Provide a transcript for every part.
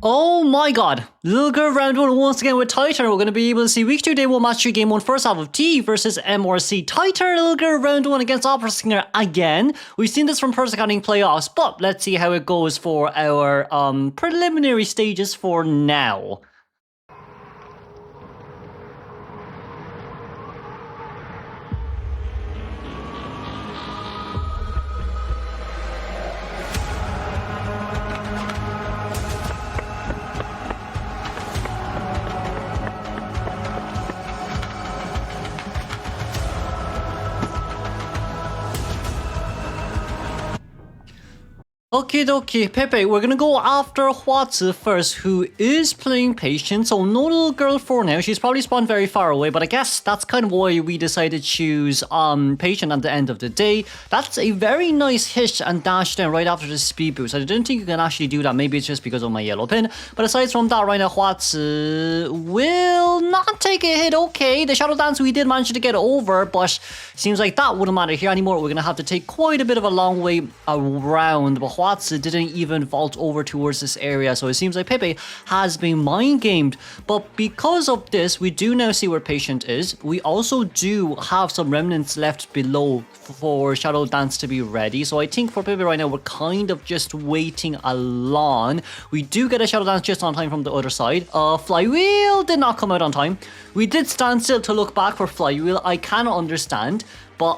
Oh my god! Little Girl round 1 once again with Titan. We're going to be able to see week 2 day 1 match 3 game 1 first half of T versus MRC. Titan Little Girl round 1 against Opera Singer again. We've seen this from First Accounting playoffs, but let's see how it goes for our preliminary stages for now. Okie dokie, Pepe, we're gonna go after Huatzi first, who is playing Patient, so no Little Girl for now. She's probably spawned very far away, but I guess that's kind of why we decided to choose Patient at the end of the day. That's a very nice hit and dash down right after the speed boost. I didn't think you can actually do that, maybe it's just because of my yellow pin, but aside from that, right now, Huatzi will not take a hit. Okay, the Shadow Dance we did manage to get over, but seems like that wouldn't matter here anymore. We're gonna have to take quite a bit of a long way around, but Huatzi didn't even vault over towards this area, so it seems like Pepe has been mind-gamed. But because of this, we do now see where Patient is. We also do have some remnants left below for Shadow Dance to be ready, so I think for Pepe right now, we're kind of just waiting along. We do get a Shadow Dance just on time from the other side. Flywheel did not come out on time. We did stand still to look back for Flywheel. I cannot understand, but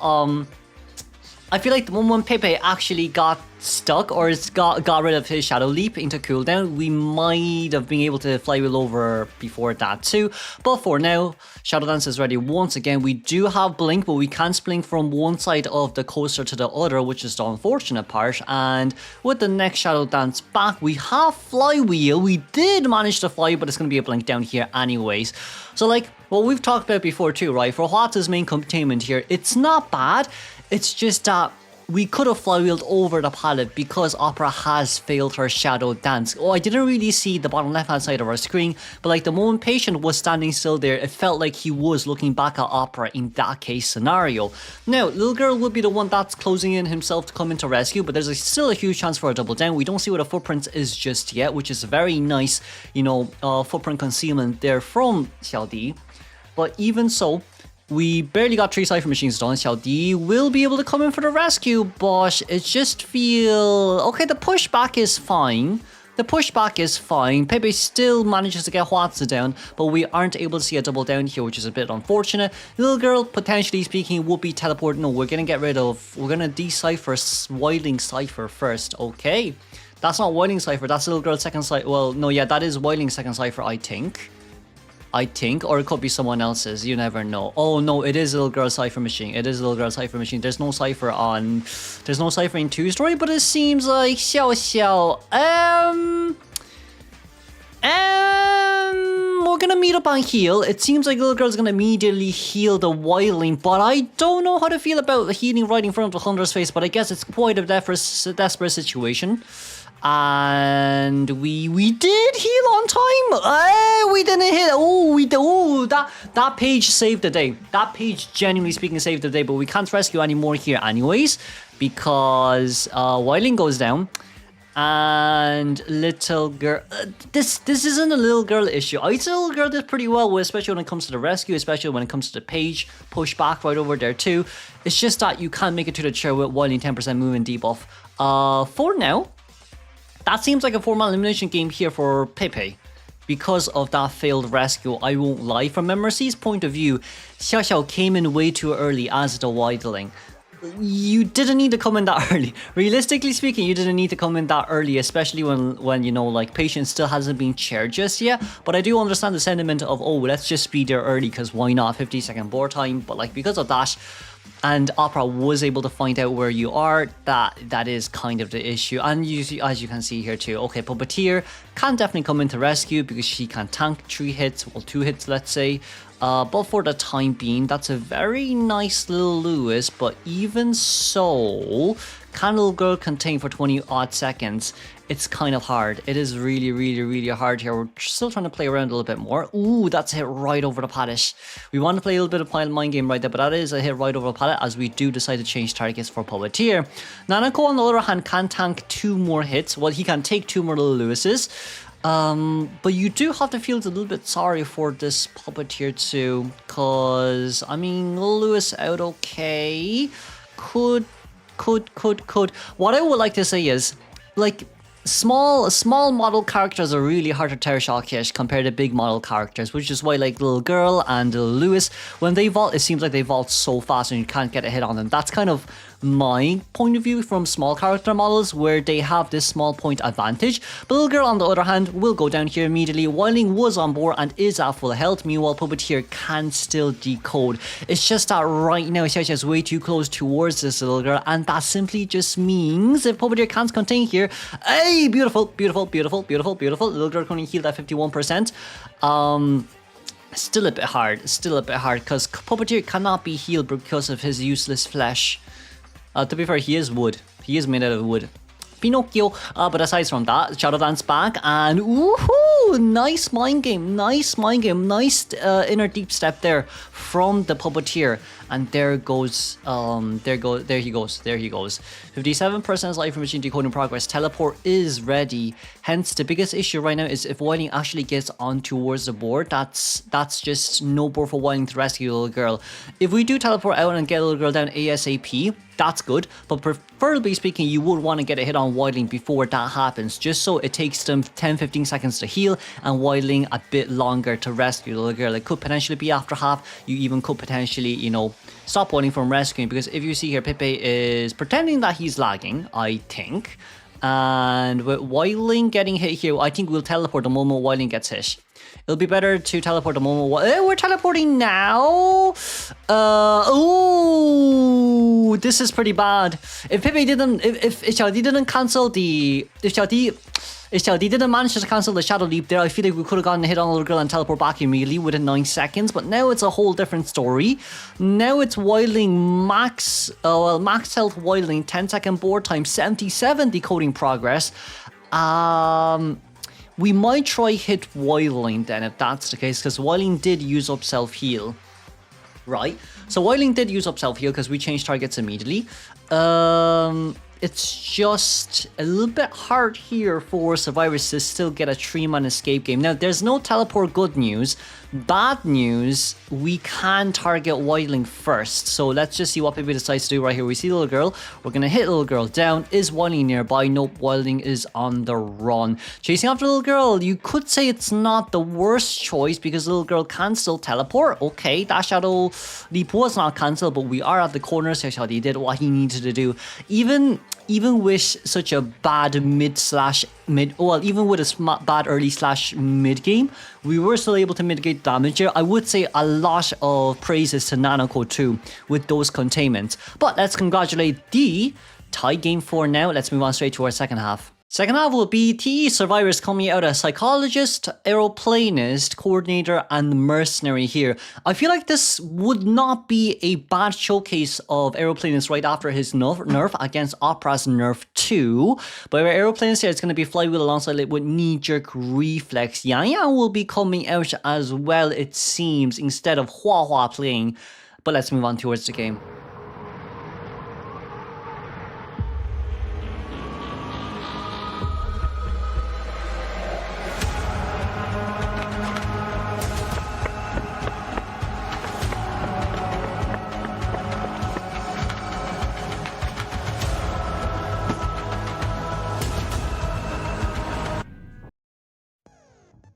I feel like the moment Pepe actually got stuck or got rid of his Shadow Leap into cooldown, we might have been able to Flywheel over before that too. But for now, Shadow Dance is ready once again. We do have Blink, but we can't blink from one side of the coaster to the other, which is the unfortunate part. And with the next Shadow Dance back, we have Flywheel. We did manage to fly, but it's going to be a Blink down here anyways. So like what we've talked about before too, right? For Huatzi's main containment here, it's not bad. It's just that we could have flywheeled over the pallet because Opera has failed her Shadow Dance. Oh, I didn't really see the bottom left hand side of our screen, but like the moment Patient was standing still there, it felt like he was looking back at Opera in that case scenario. Now, Little Girl would be the one that's closing in himself to come into rescue, but there's still a huge chance for a double down. We don't see what a footprint is just yet, which is very nice, you know, footprint concealment there from Xiao Di. But even so, we barely got 3 Cypher Machines done. Xiao Di will be able to come in for the rescue, but it just feel... Okay, the pushback is fine. The pushback is fine. Pepe still manages to get Huatzi down, but we aren't able to see a double down here, which is a bit unfortunate. Little Girl, potentially speaking, would be teleported. No, we're going to get rid of... We're going to decipher Wildling Cypher first. Okay. That's not Wildling Cypher. That's Little Girl's second Cypher. Well, no, yeah, that is Wildling's second Cypher, I think, or it could be someone else's. You never know. Oh no, it is Little Girl Cypher Machine. It is Little Girl Cypher Machine. There's no Cypher on... There's no Cypher in 2 story, but it seems like Xiao. We're gonna meet up on heal. It seems like Little Girl's gonna immediately heal the Wildling, but I don't know how to feel about the healing right in front of the Hunter's face, but I guess it's quite a desperate situation. And we did heal on time. We didn't hit. That page saved the day. That page, genuinely speaking, saved the day. But we can't rescue anymore here anyways, because Wildling goes down. And Little Girl, this isn't a Little Girl issue. I say Little Girl did pretty well, especially when it comes to the rescue, especially when it comes to the page push back right over there too. It's just that you can't make it to the chair with Wildling 10% movement debuff. For now, that seems like a 4-man elimination game here for Pepe. Because of that failed rescue, I won't lie. From MRC's point of view, Xiao came in way too early as the Wildling. You didn't need to come in that early. Realistically speaking, you didn't need to come in that early, especially when you know, like, Patient still hasn't been chaired just yet. But I do understand the sentiment of, oh, let's just be there early, because why not? 50-second board time. But like, because of that, and Opera was able to find out where you are, that is kind of the issue. And as you can see here too, okay, Puppeteer can definitely come in to rescue because she can tank 3 hits, well 2 hits let's say. But for the time being, that's a very nice little Lewis, but even so, can Little Girl contain for 20 odd seconds? It's kind of hard. It is really hard here. We're still trying to play around a little bit more. Ooh, that's a hit right over the pallet. We want to play a little bit of Pilot Mind Game right there, but that is a hit right over the pallet as we do decide to change targets for Puppeteer. Nanako, on the other hand, can tank 2 more hits. Well, he can take 2 more little Lewises. But you do have to feel a little bit sorry for this puppeteer too, cause I mean Lewis out okay. Could. What I would like to say is, like, small model characters are really hard to tear shockish compared to big model characters, which is why like little girl and Lewis, when they vault, it seems like they vault so fast and you can't get a hit on them. That's kind of my point of view from small character models, where they have this small point advantage. But little girl on the other hand will go down here immediately. Wildling was on board and is at full health, meanwhile Puppeteer can still decode. It's just that right now Xiaoxia is way too close towards this little girl, and that simply just means if Puppeteer can't contain here, hey, beautiful. Little girl can only heal at 51%. Still a bit hard, because Puppeteer cannot be healed because of his useless flesh. To be fair, he is wood. He is made out of wood. Pinocchio. But aside from that, Shadow Dance back, and woohoo! Nice mind game. Nice inner deep step there from the Puppeteer. And there he goes. 57% life machine decoding progress. Teleport is ready. Hence, the biggest issue right now is if Wildling actually gets on towards the board, that's just no board for Wildling to rescue the little girl. If we do teleport out and get a little girl down ASAP, that's good. But preferably speaking, you would want to get a hit on Wildling before that happens, just so it takes them 10-15 seconds to heal and Wildling a bit longer to rescue the little girl. It could potentially be after half. You even could potentially, you know, stop Wildling from rescuing, because if you see here, Pepe is pretending that he's lagging, I think. And with Wildling getting hit here, I think we'll teleport the moment Wildling gets hit. It'll be better to teleport the moment. We're teleporting now. Oh, this is pretty bad. If Pepe didn't, if Xiaodi didn't cancel the, if Xiaodi didn't manage to cancel the Shadow Leap there, I feel like we could have gotten a hit on the little girl and teleport back immediately within 9 seconds. But now it's a whole different story. Now it's Wildling max health Wildling, 10-second board time, 77 decoding progress. We might try hit Wildling then if that's the case, because Wildling did use up self-heal. Right, so Wildling did use up self-heal because we changed targets immediately. It's just a little bit hard here for survivors to still get a 3-man escape game. Now, there's no teleport good news. Bad news, we can target Wildling first. So let's just see what Pepe decides to do right here. We see the little girl. We're going to hit the little girl down. Is Wildling nearby? Nope, Wildling is on the run. Chasing after the little girl. You could say it's not the worst choice because the little girl can still teleport. Okay, that Shadow Leap was not cancelled, but we are at the corner. So he did what he needed to do. Even with such a bad even with a bad early/mid game, we were still able to mitigate damage here. I would say a lot of praises to Nanako too with those containments. But let's congratulate the tie game for now. Let's move on straight to our second half. Second half will be TE survivors coming out as psychologist, aeroplanist, coordinator, and mercenary here. I feel like this would not be a bad showcase of aeroplanist right after his nerf against Opera's nerf 2. But our aeroplanist here, it's going to be Flywheel alongside it with knee-jerk reflex. Yang Yang will be coming out as well, it seems, instead of Hua Hua playing. But let's move on towards the game.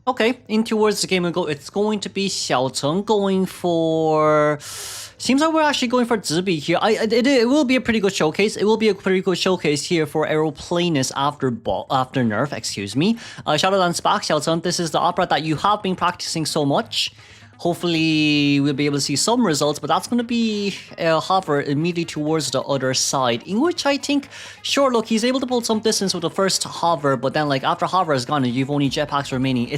Okay, in towards the game we go. It's going to be Xiaocheng going for... Seems like we're actually going for Zibi here. It will be a pretty good showcase. It will be a pretty good showcase here for Aeroplanist after nerf, excuse me. Shadow Dance back, Xiaocheng. This is the opera that you have been practicing so much. Hopefully we'll be able to see some results, but that's going to be hover immediately towards the other side, in which I think, sure, look, he's able to pull some distance with the first hover, but then like after hover is gone and you've only jetpacks remaining,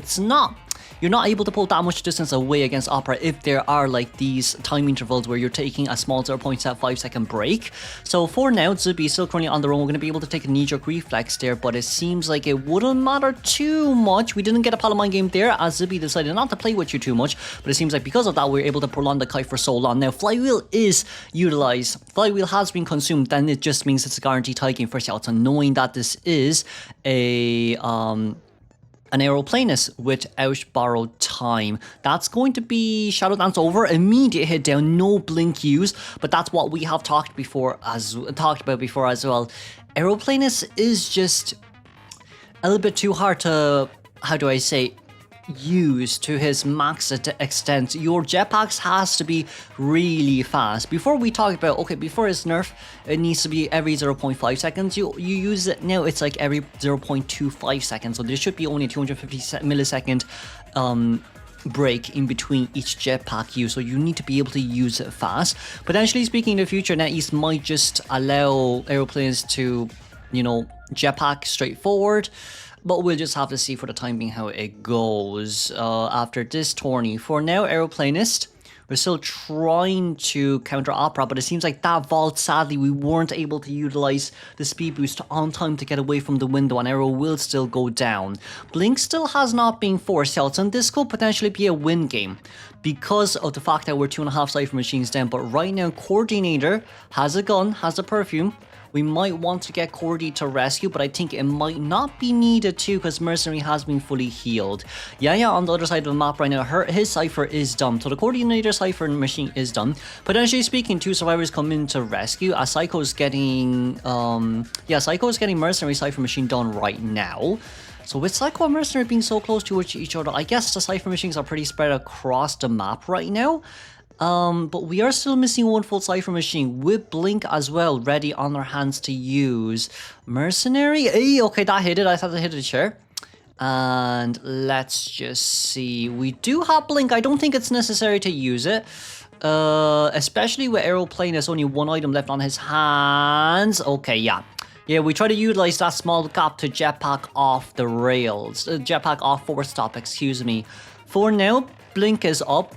you're not able to pull that much distance away against Opera if there are like these time intervals where you're taking a small 0.75 second break. So for now, Zibi is still currently on the run. We're going to be able to take a knee-jerk reflex there, but it seems like it wouldn't matter too much. We didn't get a Palamine game there as Zibi decided not to play with you too much, but it seems like because of that, we're able to prolong the kite for so long. Now, Flywheel is utilized. Flywheel has been consumed, then it just means it's a guaranteed tie game for Xiaocheng, knowing that this is a an Aeroplanist without borrowed time. That's going to be Shadow Dance over, immediate hit down, no blink used, but that's what we have talked about before as well. Aeroplanist is just a little bit too hard to, how do I say, use to his max extent. Your jetpacks has to be really fast. Before we talk about, okay, before his nerf, it needs to be every 0.5 seconds. You use it now, it's like every 0.25 seconds. So there should be only a 250 millisecond break in between each jetpack use, so you need to be able to use it fast. Potentially speaking, in the future, NetEase might just allow aeroplanes to, you know, jetpack straight forward. But we'll just have to see for the time being how it goes after this tourney. For now, Aeroplanist, we're still trying to counter Opera, but it seems like that vault, sadly, we weren't able to utilize the speed boost on time to get away from the window, and Aero will still go down. Blink still has not been forced, Shelton. This could potentially be a win game because of the fact that we're 2.5 Cypher Machines down, but right now, Coordinator has a gun, has a perfume. We might want to get Cordy to rescue, but I think it might not be needed too because Mercenary has been fully healed. Yeah, on the other side of the map right now, his Cypher is done. So the Coordinator Cypher machine is done. Potentially speaking, 2 survivors come in to rescue. Psycho's getting, Psycho's getting Mercenary Cypher machine done right now. So with Psycho and Mercenary being so close to each other, I guess the Cypher machines are pretty spread across the map right now. But we are still missing one full Cypher machine with Blink as well ready on our hands to use. Mercenary? Hey, okay, that hit it. I thought it hit the chair. And let's just see. We do have Blink. I don't think it's necessary to use it. Especially with Aeroplane, there's only one item left on his hands. Okay, yeah. Yeah, we try to utilize that small gap to jetpack off the rails. Jetpack off force stop, excuse me. For now, Blink is up.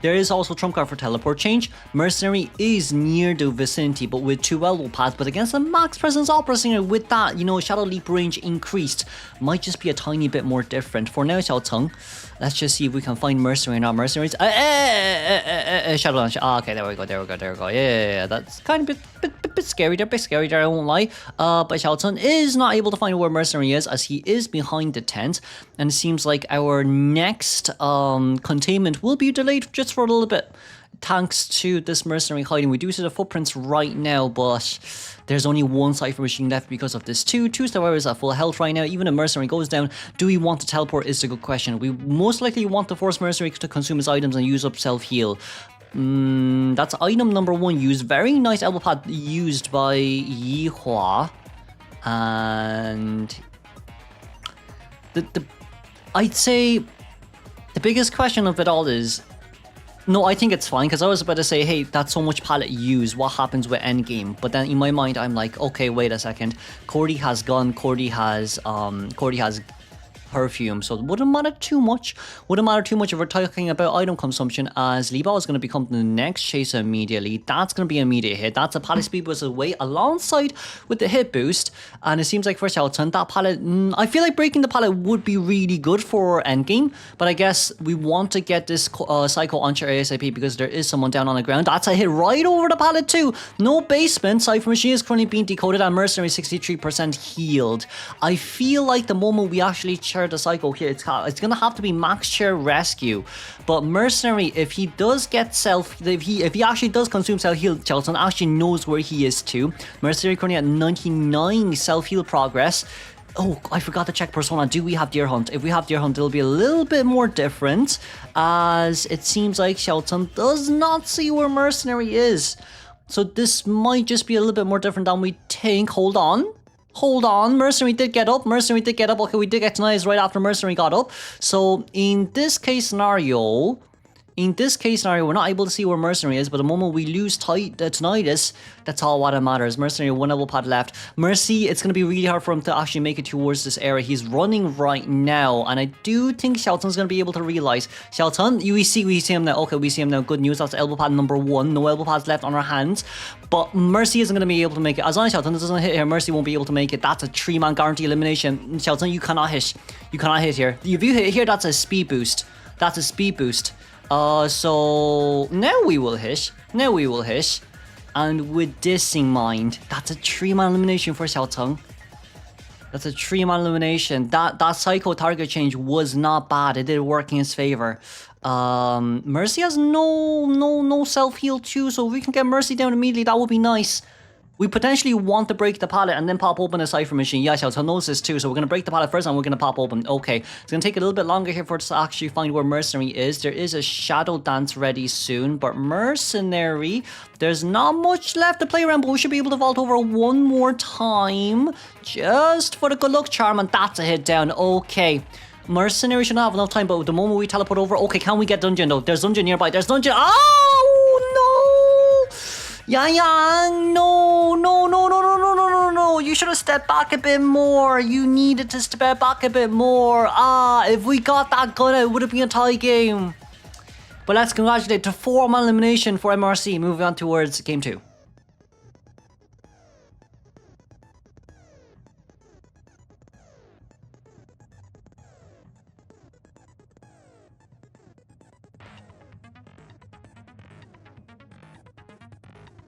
There is also trump card for teleport change. Mercenary is near the vicinity, but with 2 elbow pads. But against the max presence Opera Singer, with that, you know, Shadow Leap range increased, might just be a tiny bit more different. For now, Xiao Teng, let's just see if we can find Mercenary or not. Mercenaries. Shadow Launch. Okay, there we go. Yeah. That's kind of a bit scary there, I won't lie. But Xiao Teng is not able to find where Mercenary is, as he is behind the tent. And it seems like our next containment will be delayed just for a little bit, thanks to this Mercenary hiding. We do see the footprints right now, but there's only one Cypher machine left because of this. Two survivors at full health right now. Even if Mercenary goes down, do we want to teleport is the good question. We most likely want to force Mercenary to consume his items and use up self-heal. That's item number 1 used. Very nice elbow pad used by Yihua. And I'd say the biggest question of it all is, no, I think it's fine, because I was about to say, hey, that's so much palette used, what happens with endgame? But then in my mind, I'm like, okay, wait a second. Cordy has gun, Cordy has perfume, so it wouldn't matter too much. If we're talking about item consumption, as Li Bao is going to become the next chaser immediately. That's going to be an immediate hit. That's a palette speed boost away alongside with the hit boost. And it seems like for Xiao Teng, that palette, I feel like breaking the palette would be really good for endgame, but I guess we want to get this Psycho on chair ASAP because there is someone down on the ground. That's a hit right over the palette too. No basement. Cypher machine is currently being decoded and Mercenary 63% healed. I feel like the moment we actually the Psycho here, it's gonna have to be max chair rescue. But Mercenary, if he does get if he actually does consume self heal, Xiao Teng actually knows where he is too. Mercenary currently at 99 self heal progress. Oh, I forgot to check Persona. Do we have Deer Hunt? If we have Deer Hunt, it'll be a little bit more different, as it seems like Xiao Teng does not see where Mercenary is. So this might just be a little bit more different than we think. Hold on, Mercenary did get up. Okay, we did get Tinnitus right after Mercenary got up. So in this case scenario, we're not able to see where Mercenary is, but the moment we lose Tinnitus, that's all what matters. Mercenary, 1 elbow pad left. Mercy, it's going to be really hard for him to actually make it towards this area. He's running right now, and I do think Xiao Teng's going to be able to realize. Xiao Teng, we see him now. Okay, we see him now. Good news, that's elbow pad number 1. No elbow pads left on our hands, but Mercy isn't going to be able to make it. As long as Xiao Teng doesn't hit here, Mercy won't be able to make it. That's a 3-man guarantee elimination. Xiao Teng, you cannot hit. Here. If you hit here, that's a speed boost. So now we will hit. And with this in mind, that's a 3-man elimination for Xiao Teng. That's a 3-man elimination. That Psycho target change was not bad. It did work in his favor. Mercy has no self-heal too, so if we can get Mercy down immediately, that would be nice. We potentially want to break the pallet and then pop open a Cypher machine. Yeah, Xiao knows this too, so we're going to break the pallet first and we're going to pop open. Okay, it's going to take a little bit longer here for us to actually find where Mercenary is. There is a Shadow Dance ready soon, but Mercenary, there's not much left to play around, but we should be able to vault over one more time just for the good luck charm, and that's a hit down. Okay. Mercenary should not have enough time, but the moment we teleport over, okay, can we get Dungeon though? There's Dungeon nearby. There's Dungeon. Oh, no! Yang Yang, no. You should have stepped back a bit more. You needed to step back a bit more. If we got that gun, it would have been a tie game. But let's congratulate the 4-man elimination for MRC. Moving on towards game 2.